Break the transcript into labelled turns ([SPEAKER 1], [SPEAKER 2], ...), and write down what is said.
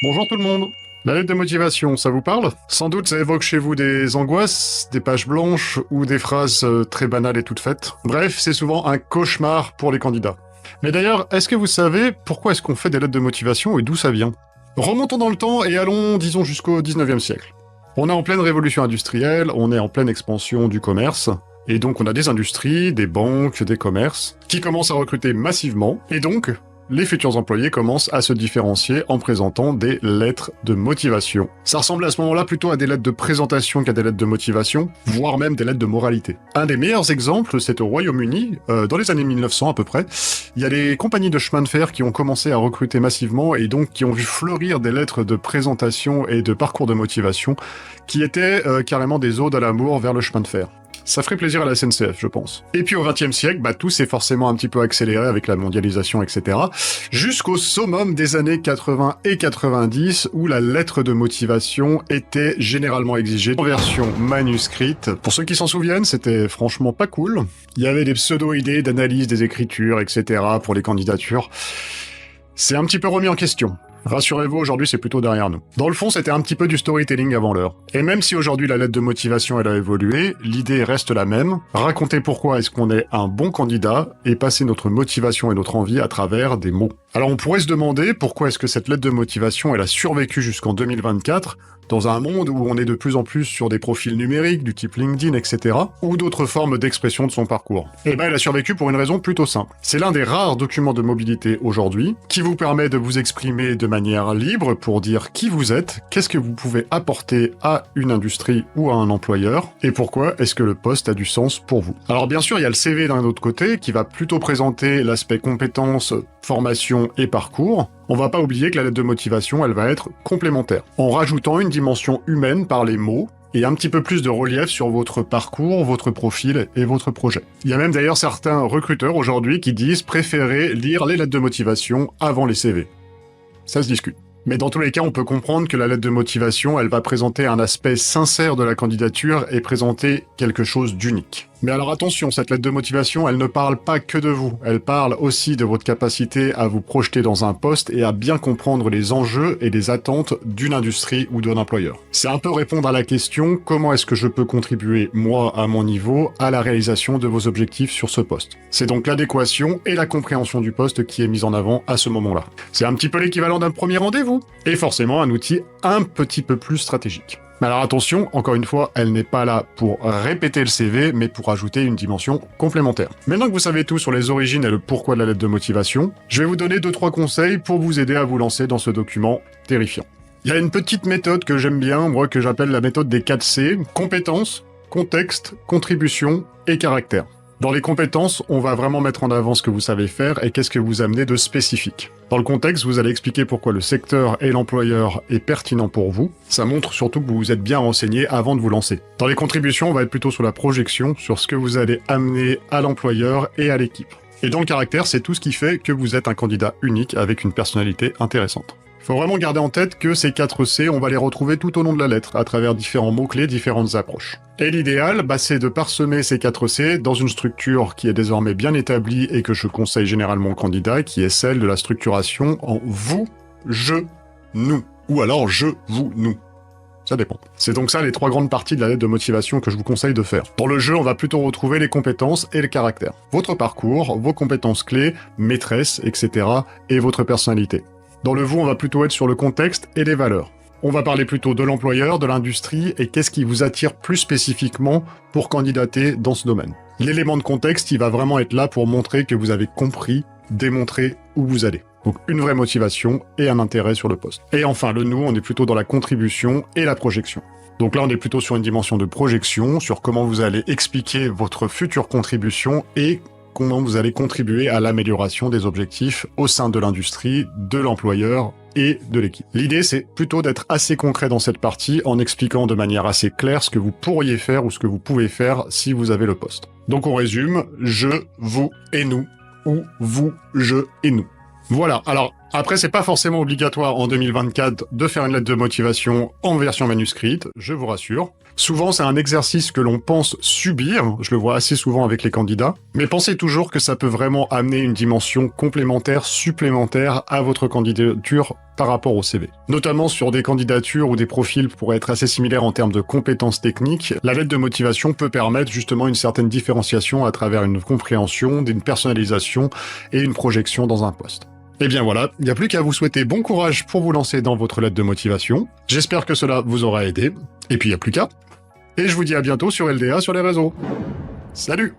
[SPEAKER 1] Bonjour tout le monde. La lettre de motivation, ça vous parle? Sans doute ça évoque chez vous des angoisses, des pages blanches ou des phrases très banales et toutes faites. Bref, c'est souvent un cauchemar pour les candidats. Mais d'ailleurs, est-ce que vous savez pourquoi est-ce qu'on fait des lettres de motivation et d'où ça vient? Remontons dans le temps et allons, disons, jusqu'au 19e siècle. On est en pleine révolution industrielle, on est en pleine expansion du commerce, et donc on a des industries, des banques, des commerces, qui commencent à recruter massivement, et donc les futurs employés commencent à se différencier en présentant des lettres de motivation. Ça ressemble à ce moment-là plutôt à des lettres de présentation qu'à des lettres de motivation, voire même des lettres de moralité. Un des meilleurs exemples, c'est au Royaume-Uni, dans les années 1900 à peu près. Il y a des compagnies de chemin de fer qui ont commencé à recruter massivement et donc qui ont vu fleurir des lettres de présentation et de parcours de motivation qui étaient carrément des odes à l'amour vers le chemin de fer. Ça ferait plaisir à la SNCF, je pense. Et puis au XXe siècle, tout s'est forcément un petit peu accéléré avec la mondialisation, etc. Jusqu'au summum des années 80 et 90, où la lettre de motivation était généralement exigée en version manuscrite. Pour ceux qui s'en souviennent, c'était franchement pas cool. Il y avait des pseudo-idées d'analyse des écritures, etc. pour les candidatures. C'est un petit peu remis en question. Rassurez-vous, aujourd'hui c'est plutôt derrière nous. Dans le fond, c'était un petit peu du storytelling avant l'heure. Et même si aujourd'hui la lettre de motivation elle a évolué, l'idée reste la même. Raconter pourquoi est-ce qu'on est un bon candidat et passer notre motivation et notre envie à travers des mots. Alors on pourrait se demander pourquoi est-ce que cette lettre de motivation elle a survécu jusqu'en 2024 dans un monde où on est de plus en plus sur des profils numériques, du type LinkedIn, etc., ou d'autres formes d'expression de son parcours. Eh ben, elle a survécu pour une raison plutôt simple. C'est l'un des rares documents de mobilité aujourd'hui qui vous permet de vous exprimer de manière libre pour dire qui vous êtes, qu'est-ce que vous pouvez apporter à une industrie ou à un employeur, et pourquoi est-ce que le poste a du sens pour vous. Alors bien sûr, il y a le CV d'un autre côté qui va plutôt présenter l'aspect compétences, formation et parcours. On va pas oublier que la lettre de motivation, elle va être complémentaire, en rajoutant une dimension humaine par les mots, et un petit peu plus de relief sur votre parcours, votre profil et votre projet. Il y a même d'ailleurs certains recruteurs aujourd'hui qui disent préférer lire les lettres de motivation avant les CV. Ça se discute. Mais dans tous les cas, on peut comprendre que la lettre de motivation, elle va présenter un aspect sincère de la candidature et présenter quelque chose d'unique. Mais alors attention, cette lettre de motivation, elle ne parle pas que de vous, elle parle aussi de votre capacité à vous projeter dans un poste et à bien comprendre les enjeux et les attentes d'une industrie ou d'un employeur. C'est un peu répondre à la question « Comment est-ce que je peux contribuer, moi, à mon niveau, à la réalisation de vos objectifs sur ce poste ?» C'est donc l'adéquation et la compréhension du poste qui est mise en avant à ce moment-là. C'est un petit peu l'équivalent d'un premier rendez-vous, et forcément un outil un petit peu plus stratégique. Mais alors attention, encore une fois, elle n'est pas là pour répéter le CV, mais pour ajouter une dimension complémentaire. Maintenant que vous savez tout sur les origines et le pourquoi de la lettre de motivation, je vais vous donner 2-3 conseils pour vous aider à vous lancer dans ce document terrifiant. Il y a une petite méthode que j'aime bien, moi, que j'appelle la méthode des 4 C, compétences, contexte, contribution et caractère. Dans les compétences, on va vraiment mettre en avant ce que vous savez faire et qu'est-ce que vous amenez de spécifique. Dans le contexte, vous allez expliquer pourquoi le secteur et l'employeur est pertinent pour vous. Ça montre surtout que vous vous êtes bien renseigné avant de vous lancer. Dans les contributions, on va être plutôt sur la projection, sur ce que vous allez amener à l'employeur et à l'équipe. Et dans le caractère, c'est tout ce qui fait que vous êtes un candidat unique avec une personnalité intéressante. Il faut vraiment garder en tête que ces 4 C, on va les retrouver tout au long de la lettre, à travers différents mots-clés, différentes approches. Et l'idéal, c'est de parsemer ces 4 C dans une structure qui est désormais bien établie et que je conseille généralement aux candidats, qui est celle de la structuration en vous, je, nous. Ou alors je, vous, nous. Ça dépend. C'est donc ça les 3 grandes parties de la lettre de motivation que je vous conseille de faire. Pour le jeu, on va plutôt retrouver les compétences et le caractère. Votre parcours, vos compétences clés, maîtresses, etc. et votre personnalité. Dans le vous, on va plutôt être sur le contexte et les valeurs. On va parler plutôt de l'employeur, de l'industrie, et qu'est-ce qui vous attire plus spécifiquement pour candidater dans ce domaine. L'élément de contexte, il va vraiment être là pour montrer que vous avez compris, démontré où vous allez. Donc une vraie motivation et un intérêt sur le poste. Et enfin, le nous, on est plutôt dans la contribution et la projection. Donc là, on est plutôt sur une dimension de projection, sur comment vous allez expliquer votre future contribution et comment vous allez contribuer à l'amélioration des objectifs au sein de l'industrie, de l'employeur et de l'équipe. L'idée, c'est plutôt d'être assez concret dans cette partie en expliquant de manière assez claire ce que vous pourriez faire ou ce que vous pouvez faire si vous avez le poste. Donc on résume, je, vous et nous, ou vous, je et nous. Voilà, alors Après, c'est pas forcément obligatoire en 2024 de faire une lettre de motivation en version manuscrite, je vous rassure. Souvent, c'est un exercice que l'on pense subir, je le vois assez souvent avec les candidats, mais pensez toujours que ça peut vraiment amener une dimension complémentaire, supplémentaire à votre candidature par rapport au CV. Notamment sur des candidatures ou des profils qui pourraient être assez similaires en termes de compétences techniques, la lettre de motivation peut permettre justement une certaine différenciation à travers une compréhension, une personnalisation et une projection dans un poste. Et bien voilà, il n'y a plus qu'à vous souhaiter bon courage pour vous lancer dans votre lettre de motivation. J'espère que cela vous aura aidé. Et puis il n'y a plus qu'à. Et je vous dis à bientôt sur LDA sur les réseaux. Salut!